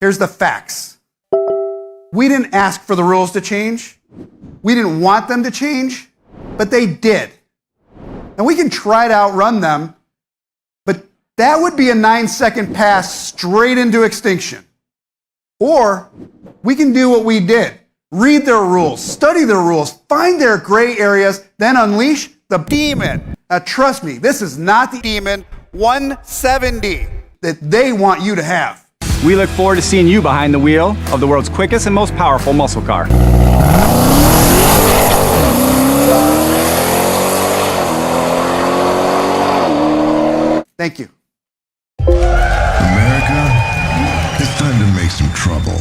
Here's the facts. We didn't ask for the rules to change. We didn't want them to change, but they did. And we can try to outrun them, but that would be a 9-second pass straight into extinction. Or we can do what we did. Read their rules, study their rules, find their gray areas, then unleash the demon. Now trust me, this is not the demon 170 that they want you to have. We look forward to seeing you behind the wheel of the world's quickest and most powerful muscle car. Thank you. America, it's time to make some trouble.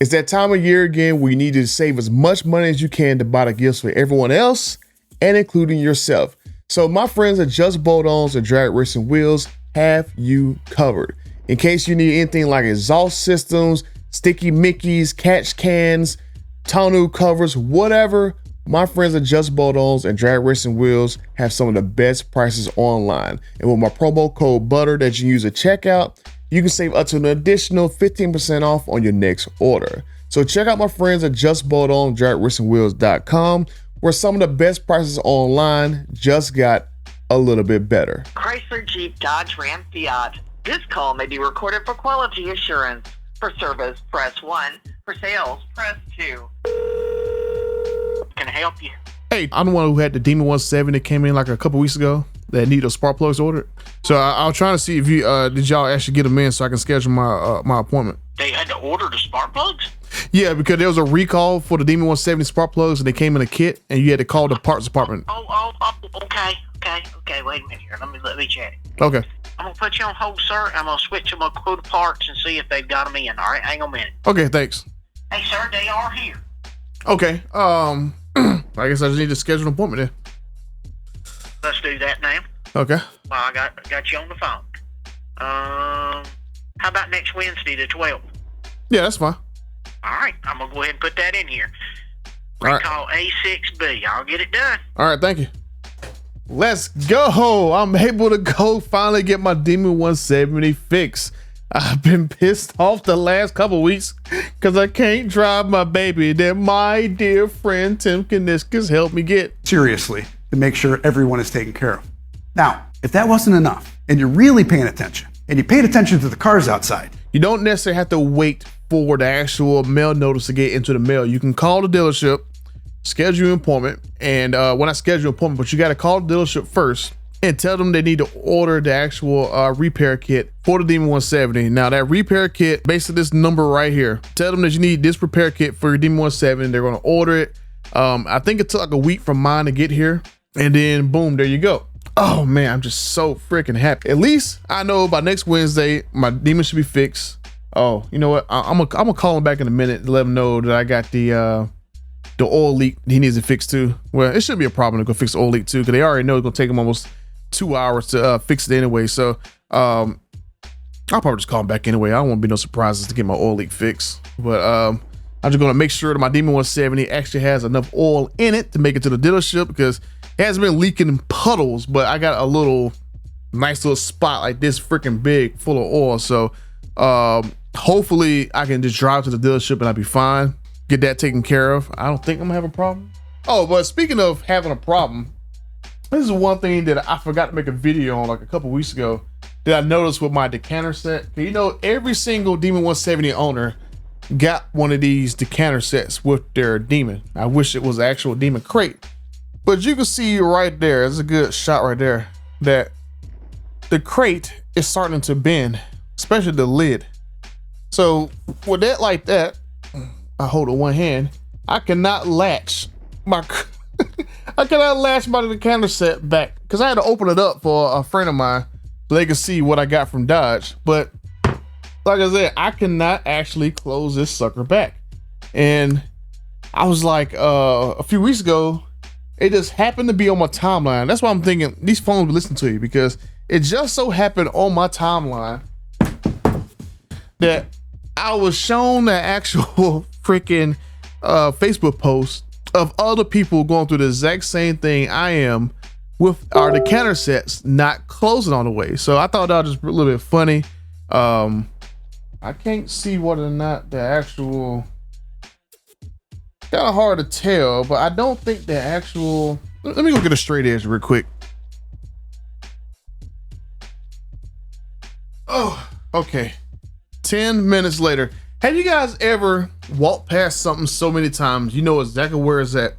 It's that time of year again where you need to save as much money as you can to buy the gifts for everyone else and including yourself. So my friends at Just Bolt-Ons and Drag Racing Wheels have you covered. In case you need anything like exhaust systems, sticky Mickeys, catch cans, tonneau covers, whatever, my friends at Just Bolt-Ons and Drag Racing Wheels have some of the best prices online. And with my promo code BUTTER that you use at checkout, you can save up to an additional 15% off on your next order. So check out my friends at Just Bolt-Ons, DragRacingWheels.com, where some of the best prices online just got a little bit better. Chrysler, Jeep, Dodge, Ram, Fiat. This call may be recorded for quality assurance. For service, press 1. For sales, press 2. Can I help you? Hey, I'm the one who had the Demon 170 that came in like a couple weeks ago that need those spark plugs ordered. So I was trying to see if you did y'all actually get them in so I can schedule my my appointment. They had to order the spark plugs? Yeah, because there was a recall for the Demon 170 spark plugs and they came in a kit and you had to call the parts department. Okay. Wait a minute here. Let me check. Okay. I'm gonna put you on hold, sir. I'm gonna switch to my quota parts and see if they've got them in. All right, hang on a minute. Okay, thanks. Hey, sir, they are here. Okay. I guess I just need to schedule an appointment then. Let's do that now. Okay. Well, I got you on the phone. How about next Wednesday, the 12th? Yeah, that's fine. All right, I'm gonna go ahead and put that in here. All right. Recall A6B. I'll get it done. All right, thank you. Let's go. I'm able to go finally get my Demon 170 fixed. I've been pissed off the last couple weeks because I can't drive my baby that my dear friend Tim Kaniskis helped me get. Seriously, to make sure everyone is taken care of. Now, if that wasn't enough, and you're really paying attention, and you paid attention to the cars outside, you don't necessarily have to wait for the actual mail notice to get into the mail. You can call the dealership, schedule an appointment, and when I schedule an appointment, but you got to call the dealership first and tell them they need to order the actual repair kit for the Demon 170. Now that repair kit, basically this number right here, tell them that you need this repair kit for your Demon 170. They're going to order it. I think it took like a week from mine to get here, and then boom, there you go. Oh man, I'm just so freaking happy. At least I know by next Wednesday, my Demon should be fixed. Oh, you know what? I'm gonna call him back in a minute to let him know that I got the oil leak he needs to fix too. Well, it shouldn't be a problem to go fix the oil leak too, because they already know it's gonna take him almost 2 hours to fix it anyway. So I'll probably just call him back anyway. I don't want to be no surprises to get my oil leak fixed. But I'm just gonna make sure that my Demon 170 actually has enough oil in it to make it to the dealership, because it hasn't been leaking in puddles, but I got a little nice little spot like this freaking big full of oil. So hopefully I can just drive to the dealership and I'll be fine. Get that taken care of. I don't think I'm gonna have a problem. Oh, but speaking of having a problem, this is one thing that I forgot to make a video on like a couple weeks ago that I noticed with my decanter set. You know, every single Demon 170 owner got one of these decanter sets with their Demon. I wish it was an actual Demon crate. But you can see right there, it's a good shot right there, that the crate is starting to bend, especially the lid. So with that like that, I hold it one hand, I cannot latch my I cannot latch my decanter set back because I had to open it up for a friend of mine so they could see what I got from Dodge. But like I said, I cannot actually close this sucker back. And I was like, a few weeks ago, it just happened to be on my timeline. That's why I'm thinking these phones will listen to you, because it just so happened on my timeline that I was shown the actual freaking Facebook posts of other people going through the exact same thing I am with our decanter sets not closing on the way. So I thought that was just a little bit funny. I can't see whether or not the actual, kind of hard to tell, but I don't think the actual, let me go get a straight edge real quick. Oh, okay. 10 minutes later. Have you guys ever walked past something so many times, you know exactly where it's at,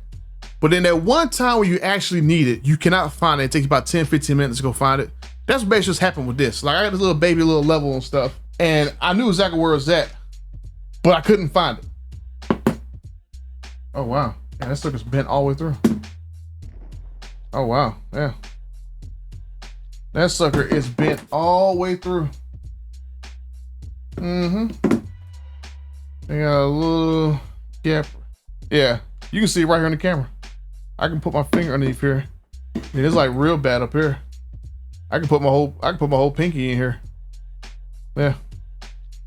but then that one time where you actually need it, you cannot find it. It takes about 10, 15 minutes to go find it. That's basically what's happened with this. Like I got this little baby, little level and stuff, and I knew exactly where it was at, but I couldn't find it. Oh wow, yeah, that sucker's bent all the way through. Oh wow, yeah. That sucker is bent all the way through. Mm-hmm. They got a little gap. Yeah, you can see it right here on the camera. I can put my finger underneath here. I mean, it's like real bad up here. I can put my whole pinky in here. Yeah.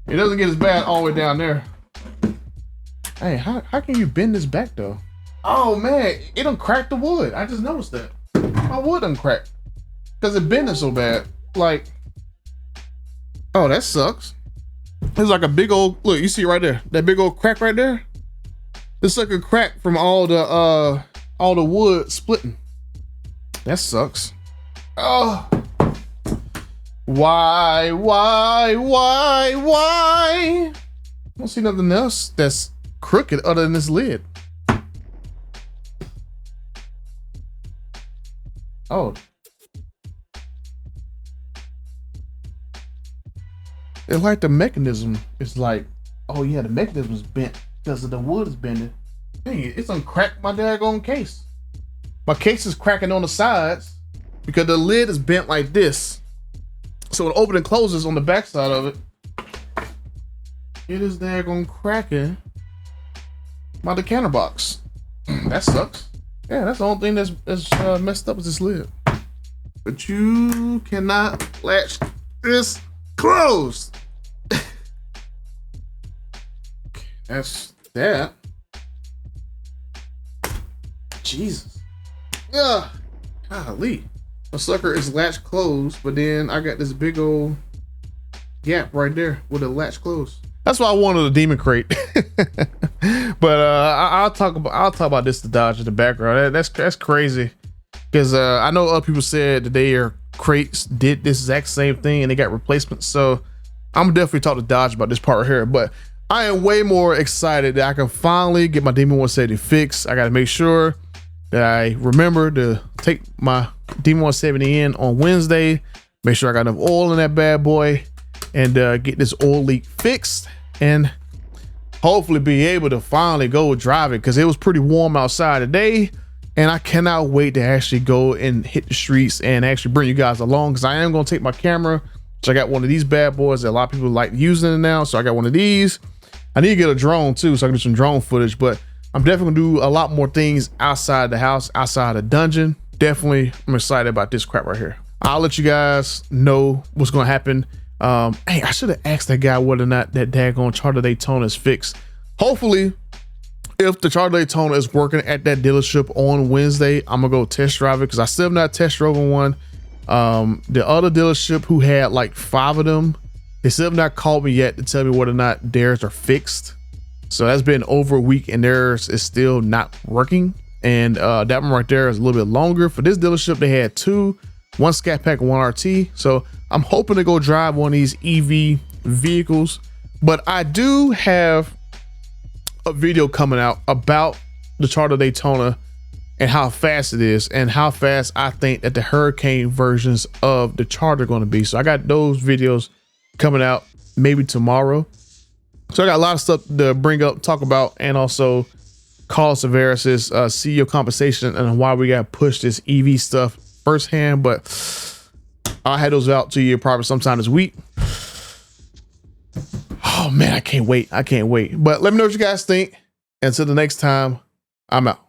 It doesn't get as bad all the way down there. Hey, how can you bend this back though? Oh man, it done cracked the wood. I just noticed that. My wood done cracked. Cause it bending so bad. Like, oh, that sucks. It's like a big old, look, you see right there, that big old crack right there? It's like a crack from all the wood splitting. That sucks. Oh. Why? I don't see nothing else that's crooked other than this lid. Oh. It's like the mechanism is like, oh yeah, the mechanism is bent because of the wood is bending. Dang it, it's uncracked my daggone case. My case is cracking on the sides because the lid is bent like this. So it opens and closes on the back side of it. It is daggone cracking my decanter box. That sucks. Yeah, that's the only thing that's messed up is this lid. But you cannot latch this closed. That's that. Jesus. Yeah. Golly. The sucker is latch closed, but then I got this big old gap right there with a latch closed. That's why I wanted a demon crate. But I'll talk about this to Dodge in the background. That's crazy. Because I know other people said that their crates did this exact same thing and they got replacements. So I'm definitely talk to Dodge about this part right here. But I am way more excited that I can finally get my Demon 170 fixed. I got to make sure that I remember to take my Demon 170 in on Wednesday. Make sure I got enough oil in that bad boy and get this oil leak fixed and hopefully be able to finally go drive it because it was pretty warm outside today. And I cannot wait to actually go and hit the streets and actually bring you guys along because I am going to take my camera. So I got one of these bad boys that a lot of people like using it now. So I got one of these. I need to get a drone too so I can do some drone footage, but I'm definitely gonna do a lot more things outside the house, outside the dungeon. Definitely, I'm excited about this crap right here. I'll let you guys know what's gonna happen. Hey, I should have asked that guy whether or not that daggone Charter Daytona is fixed. Hopefully, if the Charter Daytona is working at that dealership on Wednesday, I'm gonna go test drive it because I still have not test driven one. The other dealership who had like 5 of them, they still have not called me yet to tell me whether or not theirs are fixed. So that's been over a week and theirs is still not working. And that one right there is a little bit longer. For this dealership, they had 2, one Scat Pack and one RT. So I'm hoping to go drive one of these EV vehicles. But I do have a video coming out about the Charter Daytona and how fast it is and how fast I think that the Hurricane versions of the Charter are going to be. So I got those videos coming out maybe tomorrow. So I got a lot of stuff to bring up, talk about, and also Carlos Tavares' CEO compensation and why we got to push this EV stuff firsthand. But I'll have those out to you probably sometime this week. Oh man, I can't wait. I can't wait. But let me know what you guys think. Until the next time, I'm out.